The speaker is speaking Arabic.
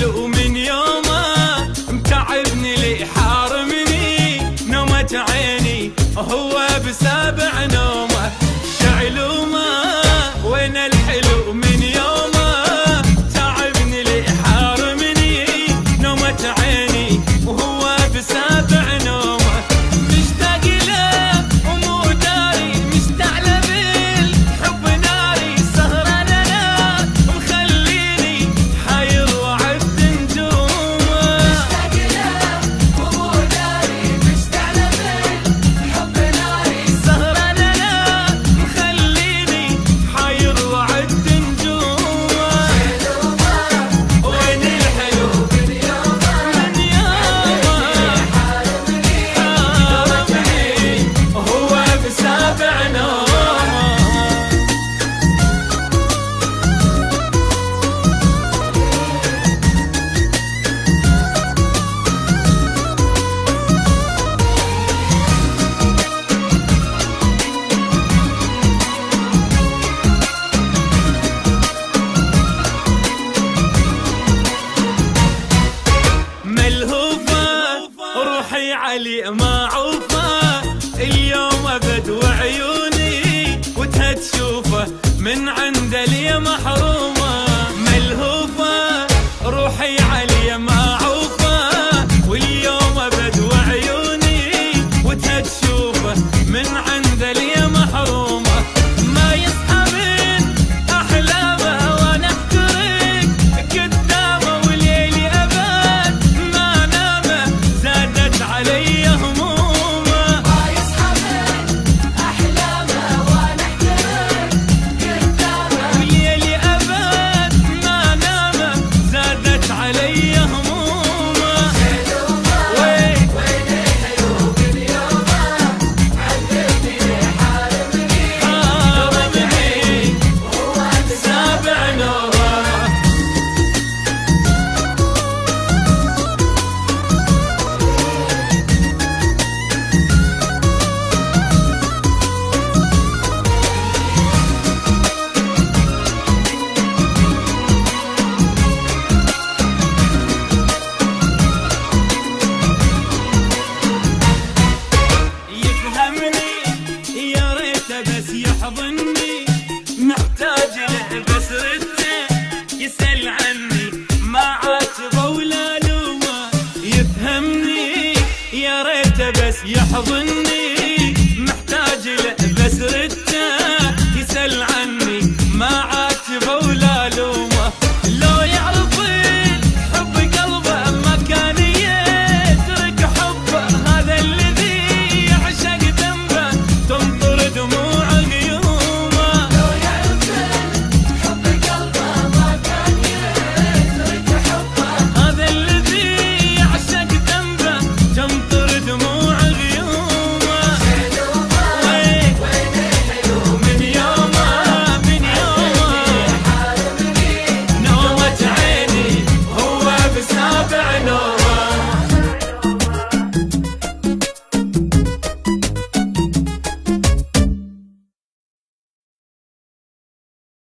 الحلو من يومه متعبني لي حارمني نومة عيني هو بسابع نومه شعلومه. وين الحلو من يومه تعبني لي حارمني نومة عيني وهو بسابع نومه. مشتاق له ومو داري مشتعل بالحب ناري سهرة لنا مخليني حاير وعد نجومه. مشتاق له ومو داري مشتعل بالحب ناري سهرة لنا مخليني حاير وعد نجومه. وين الحلو من يومه من يومه حارمني وهو بسابع نومه. ملهوفة روحي علي معوفة اليوم أبد وعيوني وتها تشوفه من عند لي محرومة. ملهوفة روحي علي معوفة واليوم أبد وعيوني وتها تشوفه من عند لي محرومة. ما يصحى من أحلامه وأنا أحترق قدامه وليلي أبد ما نامه زادت علي همومه. ما يصحى من أحلامه وأنا أحترق قدامه وليلي أبد ما نامه زادت علي همومه. وين وين الحلو من يومه عذبني حارمني حارمني وهو سابع نومه. يفهمني يا ريته بس يحضني محتاج له بس رده يسأل عني ما عاتبه ولا لومه. يفهمني يا ريته بس يحضني محتاج له